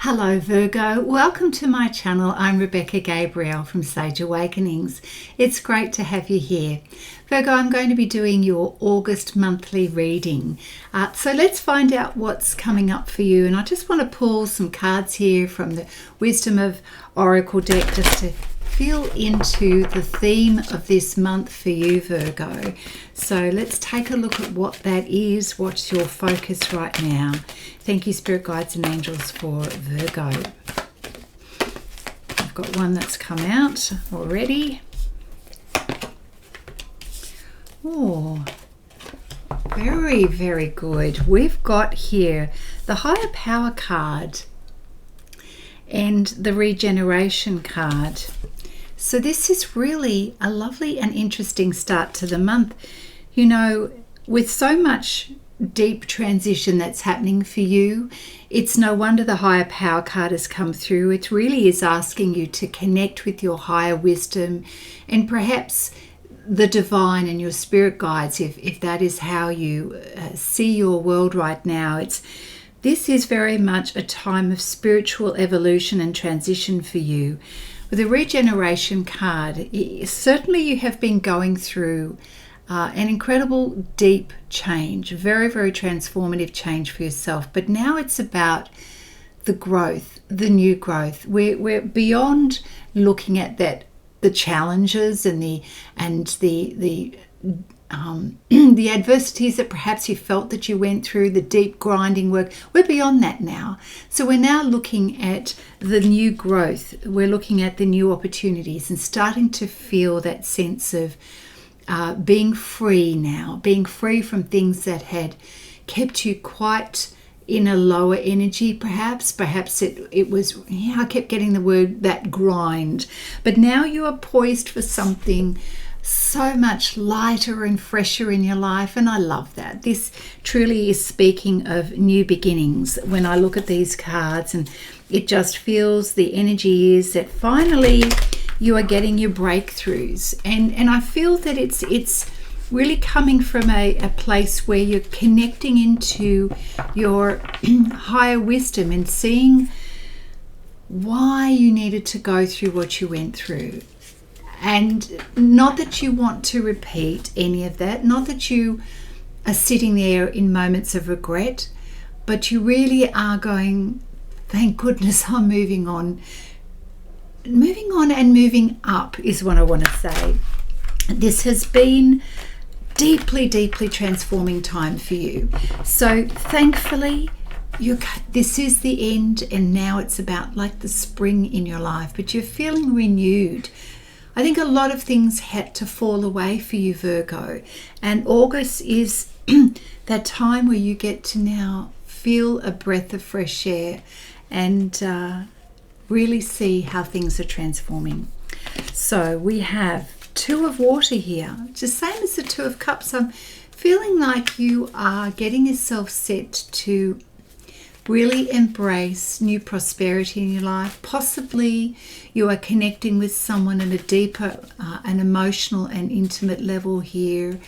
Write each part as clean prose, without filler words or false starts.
Hello Virgo, welcome to my channel. I'm Rebecca Gabriel from Sage Awakenings. It's great to have you here. Virgo, I'm going to be doing your August monthly reading. So let's find out what's coming up for you. And I just want to pull some cards here from the Wisdom of Oracle deck just to feel into the theme of this month for you, Virgo. So let's take a look at what that is. What's your focus right now? Thank you, Spirit Guides and Angels, for Virgo. I've got one that's come out already. Oh, very, very good. We've got here the Higher Power card and the Regeneration card. So this is really a lovely and interesting start to the month. You know, with so much deep transition that's happening for you, it's no wonder the Higher Power card has come through. It really is asking you to connect with your higher wisdom and perhaps the divine and your spirit guides, if that is how you see your world right now. This is very much a time of spiritual evolution and transition for you. With the Regeneration card, certainly you have been going through an incredible deep change, very, very transformative change for yourself. But now it's about the growth, the new growth. We're beyond looking at the challenges and the the adversities that perhaps you felt that you went through, the deep grinding work. We're beyond that now. So we're now looking at the new growth. We're looking at the new opportunities and starting to feel that sense of being free now, being free from things that had kept you quite in a lower energy, perhaps it was, I kept getting the word, that grind. But now you are poised for something so much lighter and fresher in your life, and I love that. This truly is speaking of new beginnings when I look at these cards, and it just feels, the energy is that finally you are getting your breakthroughs, and I feel that it's really coming from a place where you're connecting into your higher wisdom and seeing why you needed to go through what you went through. And not that you want to repeat any of that, not that you are sitting there in moments of regret, but you really are going, thank goodness I'm moving on. Moving on and moving up is what I want to say. This has been deeply, deeply transforming time for you. So thankfully, this is the end, and now it's about like the spring in your life, but you're feeling renewed. I think a lot of things had to fall away for you, Virgo, and August is that time where you get to now feel a breath of fresh air and really see how things are transforming. So we have Two of Water here, just same as the Two of Cups. I'm feeling like you are getting yourself set to really embrace new prosperity in your life. Possibly you are connecting with someone at a deeper and emotional and intimate level here.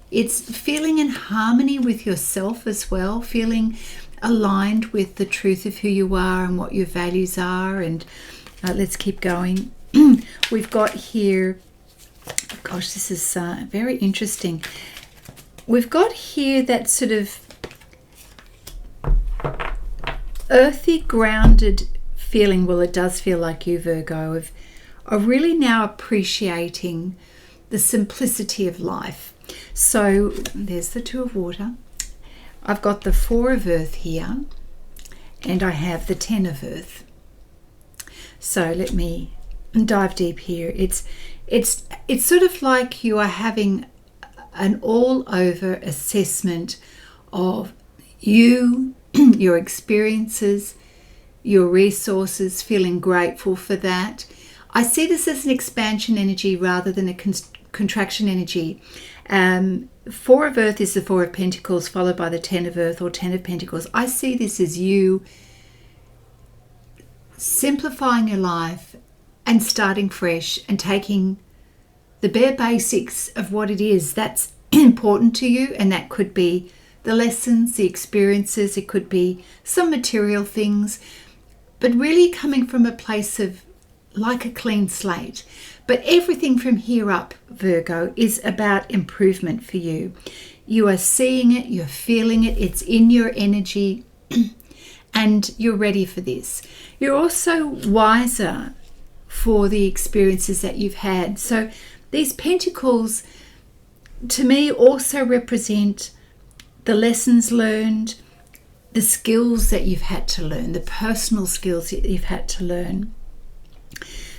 It's feeling in harmony with yourself as well, feeling aligned with the truth of who you are and what your values are. And let's keep going. We've got here, gosh, this is very interesting. We've got here that sort of earthy, grounded feeling. Well, it does feel like you, Virgo, of really now appreciating the simplicity of life. So there's the Two of Water. I've got the Four of Earth here, and I have the 10 of Earth. So let me dive deep here. It's sort of like you are having an all-over assessment of you, your experiences, your resources, feeling grateful for that. I see this as an expansion energy rather than a contraction energy. Four of Earth is the Four of Pentacles followed by the 10 of Earth or 10 of Pentacles. I see this as you simplifying your life and starting fresh and taking the bare basics of what it is that's important to you, and that could be the lessons, the experiences. It could be some material things, but really coming from a place of like a clean slate. But everything from here up, Virgo, is about improvement for you. You are seeing it, you're feeling it, it's in your energy, and you're ready for this. You're also wiser for the experiences that you've had. So these pentacles, to me, also represent the lessons learned, the skills that you've had to learn, the personal skills that you've had to learn,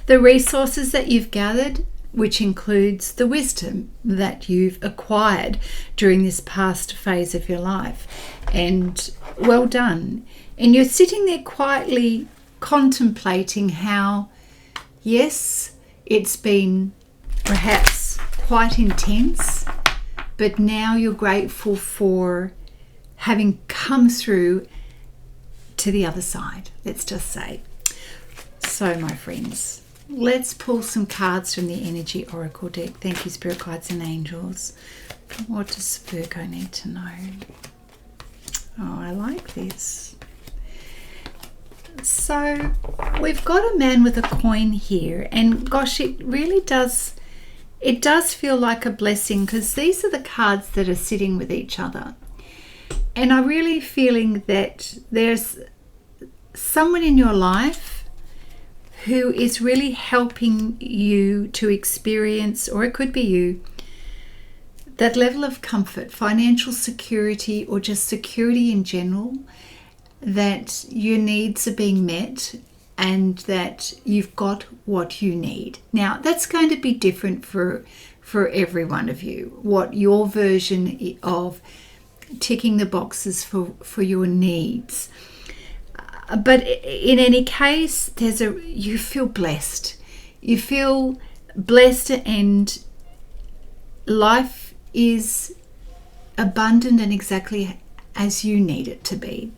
the resources that you've gathered, which includes the wisdom that you've acquired during this past phase of your life. And well done. And you're sitting there quietly contemplating how, yes, it's been perhaps quite intense, but now you're grateful for having come through to the other side, let's just say. So, my friends, let's pull some cards from the Energy Oracle deck. Thank you, Spirit Guides and Angels. What does Virgo need to know? Oh, I like this. So, we've got a man with a coin here, and gosh, it really does, it does feel like a blessing, because these are the cards that are sitting with each other. And I'm really feeling that there's someone in your life who is really helping you to experience, or it could be you, that level of comfort, financial security, or just security in general, that your needs are being met and that you've got what you need. Now, that's going to be different for every one of you, what your version of ticking the boxes for your needs. But in any case, you feel blessed. You feel blessed, and life is abundant and exactly as you need it to be.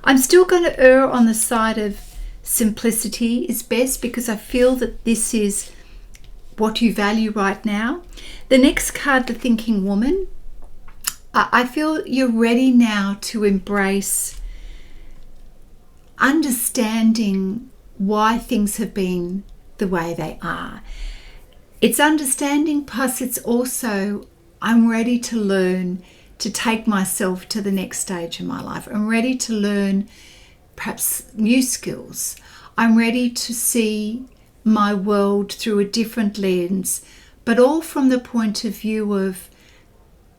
I'm still going to err on the side of simplicity is best, because I feel that this is what you value right now. The next card, the Thinking Woman, I feel you're ready now to embrace understanding why things have been the way they are. It's understanding, plus it's also, I'm ready to learn to take myself to the next stage in my life. I'm ready to learn perhaps new skills. I'm ready to see my world through a different lens, but all from the point of view of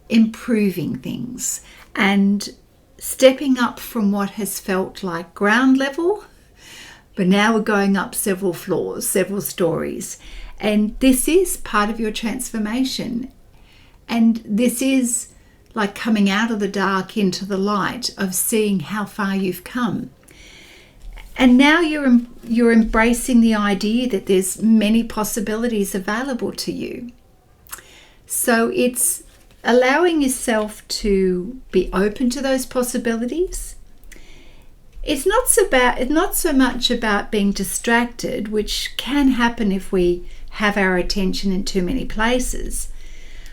improving things and stepping up from what has felt like ground level, but now we're going up several floors, several stories. And this is part of your transformation. And this is like coming out of the dark into the light, of seeing how far you've come. And now you're embracing the idea that there's many possibilities available to you. So it's allowing yourself to be open to those possibilities. It's not so much about being distracted, which can happen if we have our attention in too many places.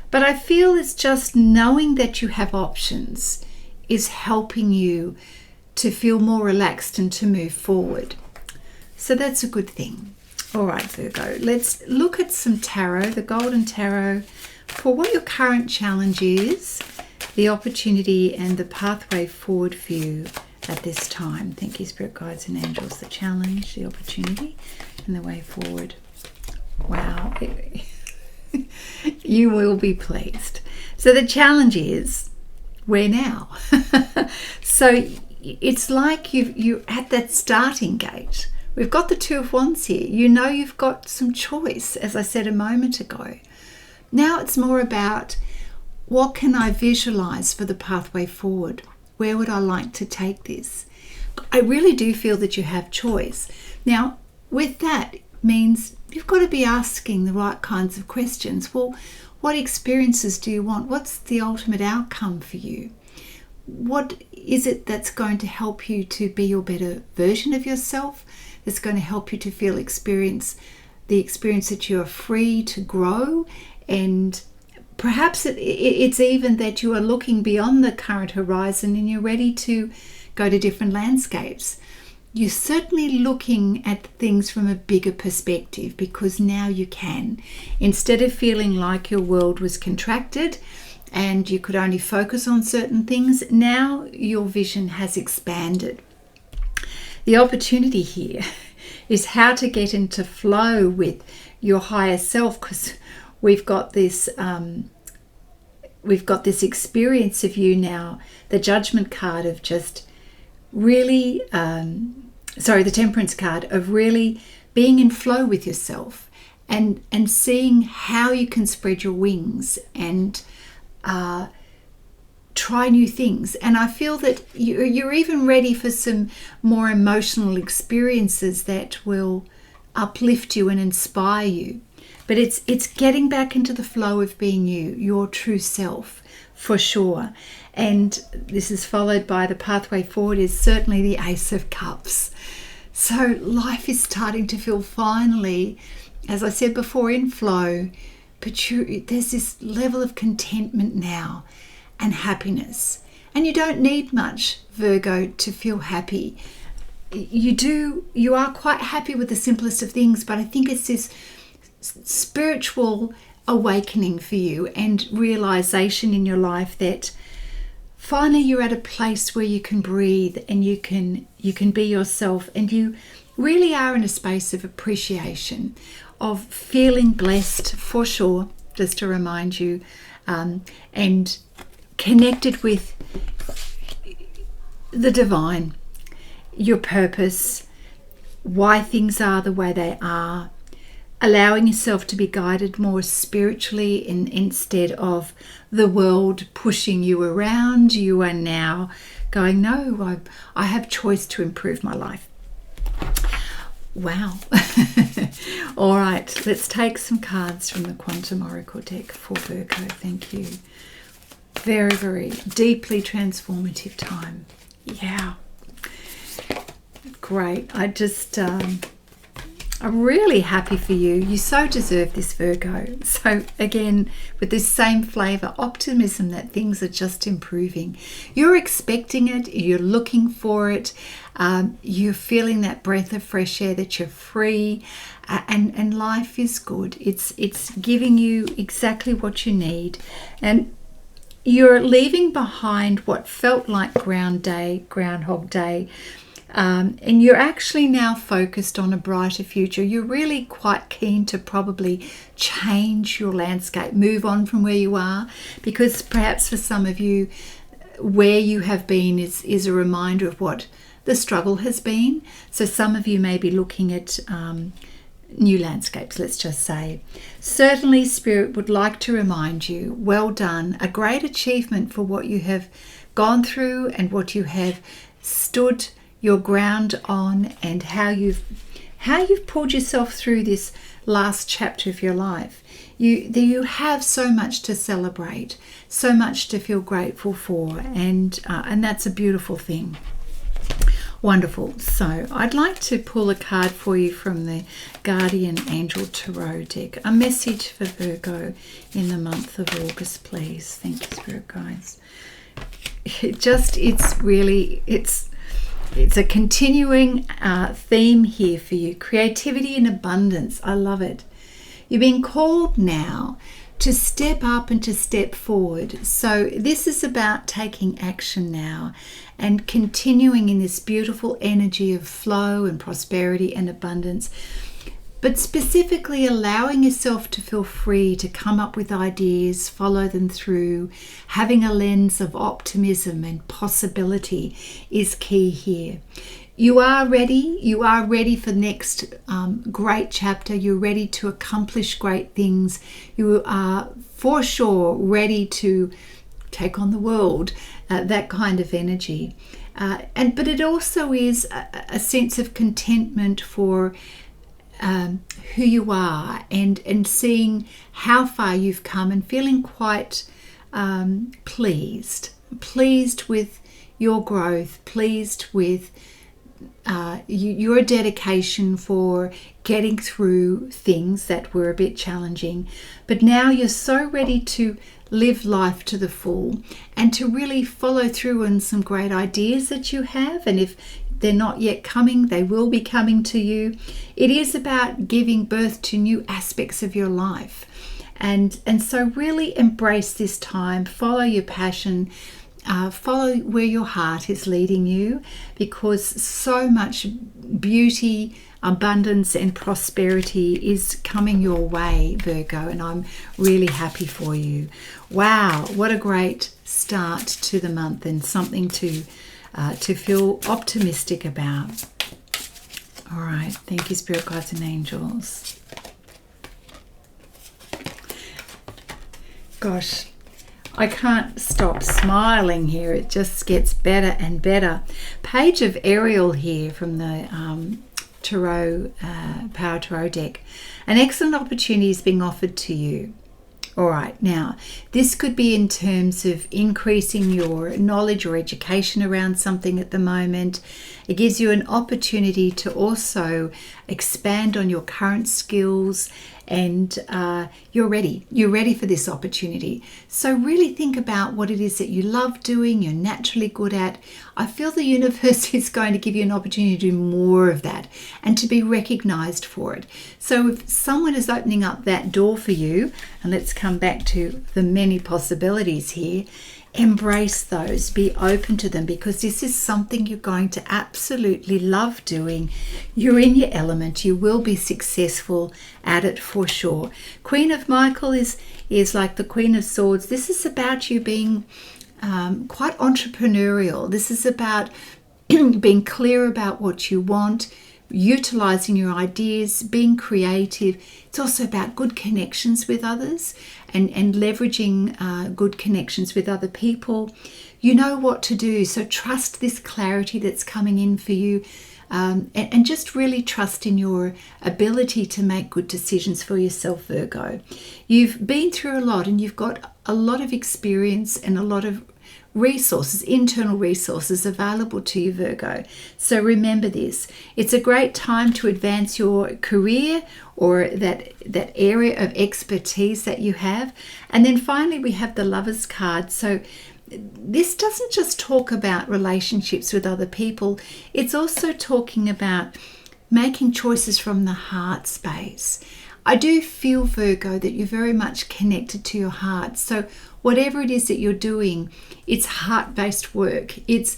But I feel it's just knowing that you have options is helping you to feel more relaxed and to move forward. So that's a good thing. All right, Virgo, let's look at some tarot, the Golden Tarot, for what your current challenge is, the opportunity and the pathway forward for you at this time. Thank you, Spirit Guides and Angels. The challenge, the opportunity, and the way forward. Wow. You will be pleased. So the challenge is, where now? So it's like you're at that starting gate. We've got the Two of Wands here. You know you've got some choice, as I said a moment ago. Now it's more about, what can I visualize for the pathway forward? Where would I like to take this? I really do feel that you have choice. Now, with that means you've got to be asking the right kinds of questions. Well, what experiences do you want? What's the ultimate outcome for you? What is it that's going to help you to be your better version of yourself? That's going to help you to feel the experience that you are free to grow and Perhaps it's even that you are looking beyond the current horizon and you're ready to go to different landscapes. You're certainly looking at things from a bigger perspective, because now you can. Instead of feeling like your world was contracted and you could only focus on certain things, now your vision has expanded. The opportunity here is how to get into flow with your higher self, because we've got this experience of you now, the Judgment card of just really, the Temperance card of really being in flow with yourself and seeing how you can spread your wings and try new things. And I feel that you're even ready for some more emotional experiences that will uplift you and inspire you. But it's getting back into the flow of being you, your true self, for sure. And this is followed by the pathway forward is certainly the Ace of Cups. So life is starting to feel finally, as I said before, in flow. But there's this level of contentment now and happiness. And you don't need much, Virgo, to feel happy. You are quite happy with the simplest of things, but I think it's this spiritual awakening for you and realization in your life that finally you're at a place where you can breathe and you can be yourself, and you really are in a space of appreciation, of feeling blessed for sure, just to remind you, and connected with the divine, your purpose, why things are the way they are, allowing yourself to be guided more spiritually instead of the world pushing you around. You are now going, no, I have choice to improve my life. Wow. All right, let's take some cards from the Quantum Oracle deck for Virgo. Thank you. Very, very deeply transformative time. Yeah. Great. I'm really happy for you. You so deserve this, Virgo. So again, with this same flavor, optimism that things are just improving. You're expecting it. You're looking for it. You're feeling that breath of fresh air, that you're free, and life is good. It's giving you exactly what you need. And you're leaving behind what felt like Groundhog Day. And you're actually now focused on a brighter future. You're really quite keen to probably change your landscape, move on from where you are, because perhaps for some of you, where you have been is a reminder of what the struggle has been. So some of you may be looking at new landscapes, let's just say. Certainly, Spirit would like to remind you, well done, a great achievement for what you have gone through and what you have stood your ground on, and how you've pulled yourself through this last chapter of your life. You have so much to celebrate, so much to feel grateful for, and that's a beautiful thing. Wonderful. So I'd like to pull a card for you from the Guardian Angel Tarot deck. A message for Virgo in the month of August, please. Thank you, Spirit guides. It's a continuing theme here for you. Creativity and abundance. I love it. You're being called now to step up and to step forward. So this is about taking action now and continuing in this beautiful energy of flow and prosperity and abundance, but specifically allowing yourself to feel free to come up with ideas, follow them through. Having a lens of optimism and possibility is key here. You are ready. You are ready for the next great chapter. You're ready to accomplish great things. You are for sure ready to take on the world, that kind of energy. But it also is a sense of contentment for who you are, and seeing how far you've come, and feeling quite pleased with your growth, pleased with your dedication for getting through things that were a bit challenging, but now you're so ready to live life to the full and to really follow through on some great ideas that you have. And if they're not yet coming, they will be coming to you. It is about giving birth to new aspects of your life. And so really embrace this time, follow your passion, follow where your heart is leading you, because so much beauty, abundance and prosperity is coming your way, Virgo, and I'm really happy for you. Wow, what a great start to the month, and something to feel optimistic about. All right, thank you, Spirit Guides and Angels. Gosh, I can't stop smiling here. It just gets better and better. Page of Ariel here from the Tarot, Power Tarot deck. An excellent opportunity is being offered to you. All right, now this could be in terms of increasing your knowledge or education around something at the moment. It gives you an opportunity to also expand on your current skills, and you're ready. You're ready for this opportunity. So really think about what it is that you love doing, you're naturally good at. I feel the universe is going to give you an opportunity to do more of that and to be recognized for it. So if someone is opening up that door for you, and let's come back to the many possibilities here, embrace those, be open to them, because this is something you're going to absolutely love doing. You're in your element. You will be successful at it for sure. Queen of Michael is like the Queen of Swords. This is about you being quite entrepreneurial. This is about being clear about what you want, utilizing your ideas, being creative. It's also about good connections with others and leveraging good connections with other people. You know what to do, so trust this clarity that's coming in for you, and just really trust in your ability to make good decisions for yourself, Virgo. You've been through a lot, and you've got a lot of experience and a lot of resources, internal resources available to you, Virgo. So remember this. It's a great time to advance your career or that area of expertise that you have. And then finally we have the Lovers card. So this doesn't just talk about relationships with other people. It's also talking about making choices from the heart space. I do feel, Virgo, that you're very much connected to your heart. So whatever it is that you're doing, it's heart-based work. It's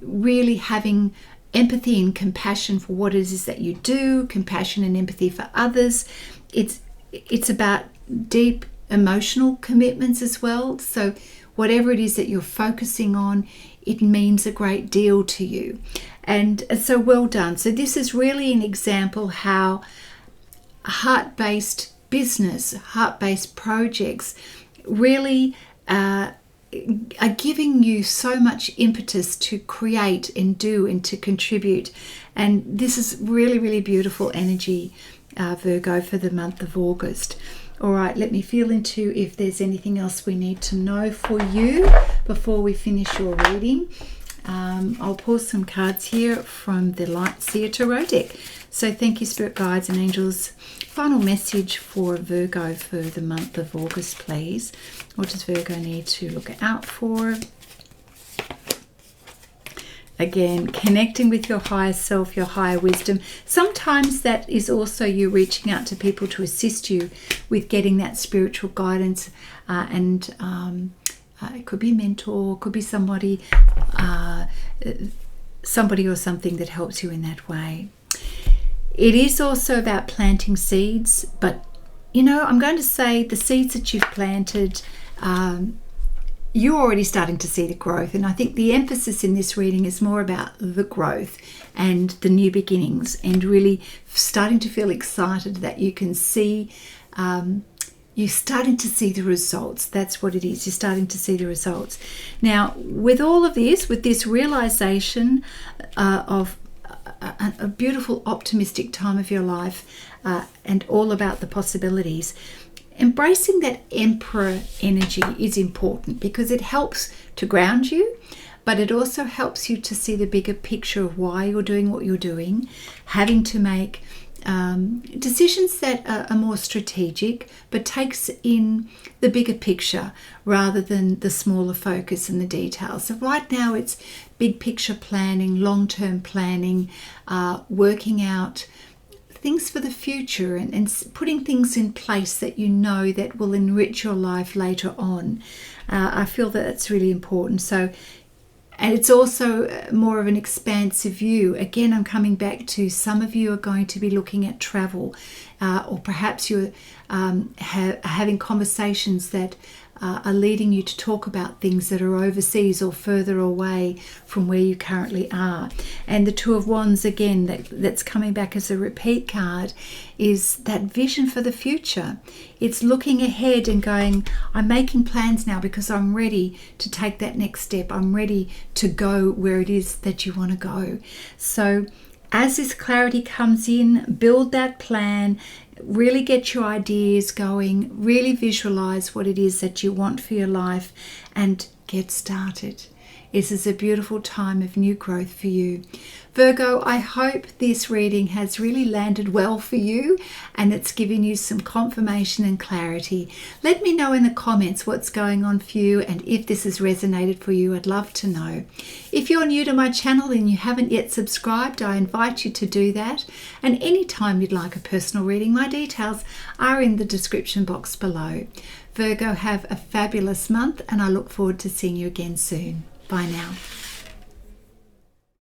really having empathy and compassion for what it is that you do, compassion and empathy for others. It's about deep emotional commitments as well. So whatever it is that you're focusing on, it means a great deal to you. And so well done. So this is really an example how heart-based business, heart-based projects really are giving you so much impetus to create and do and to contribute. And this is really, really beautiful energy, Virgo, for the month of August. All right, let me feel into if there's anything else we need to know for you before we finish your reading. I'll pull some cards here from the Light Seer Tarot deck. So thank you, Spirit Guides and Angels. Final message for Virgo for the month of August, please. What does Virgo need to look out for? Again, connecting with your higher self, your higher wisdom. Sometimes that is also you reaching out to people to assist you with getting that spiritual guidance, and it could be a mentor, could be somebody or something that helps you in that way. It is also about planting seeds, but I'm going to say the seeds that you've planted, you're already starting to see the growth. And I think the emphasis in this reading is more about the growth and the new beginnings, and really starting to feel excited that you can see, you're starting to see the results. That's what it is. You're starting to see the results. Now, with all of this, with this realization of a beautiful, optimistic time of your life, and all about the possibilities, embracing that Emperor energy is important because it helps to ground you, but it also helps you to see the bigger picture of why you're doing what you're doing, having to make decisions that are more strategic, but takes in the bigger picture rather than the smaller focus and the details. So right now it's big picture planning, long-term planning, working out things for the future and putting things in place that you know that will enrich your life later on. I feel that that's really important. So, and it's also more of an expansive view. Again, I'm coming back to some of you are going to be looking at travel, or perhaps you're having conversations that are leading you to talk about things that are overseas or further away from where you currently are. And the Two of Wands, again, that's coming back as a repeat card, is that vision for the future. It's looking ahead and going, I'm making plans now because I'm ready to take that next step. I'm ready to go where it is that you want to go. So as this clarity comes in, build that plan, really get your ideas going, really visualize what it is that you want for your life and get started. This is a beautiful time of new growth for you. Virgo, I hope this reading has really landed well for you and it's given you some confirmation and clarity. Let me know in the comments what's going on for you and if this has resonated for you. I'd love to know. If you're new to my channel and you haven't yet subscribed, I invite you to do that. And anytime you'd like a personal reading, my details are in the description box below. Virgo, have a fabulous month and I look forward to seeing you again soon. Bye now.